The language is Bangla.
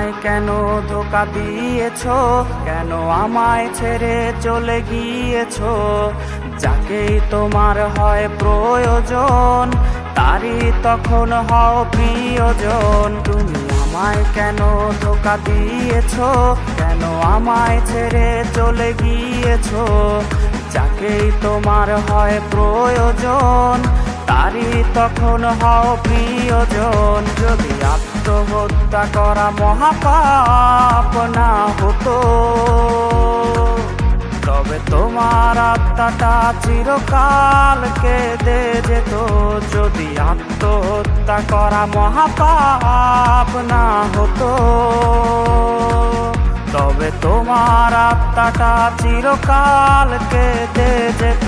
আমায় কেন ধোঁকা দিয়েছো, কেন আমায় ছেড়ে চলে গিয়েছো? যাকেই তোমার হয় প্রয়োজন তারই তখন হও প্রিয়জন। তুমি আমায় কেন ধোঁকা দিয়েছো, কেন আমায় ছেড়ে চলে গিয়েছো? যাকেই তোমার হয় প্রয়োজন তারই তখন হও প্রিয়জন। যদি আত্মহত্যা করা মহাপাপ না হতো, তবে তোমার আত্মাটা চিরকাল কেঁদে যেত। যদি আত্মহত্যা করা মহাপাপ না হতো, তবে তোমার আত্মাটা চিরকাল কেঁদে যেত।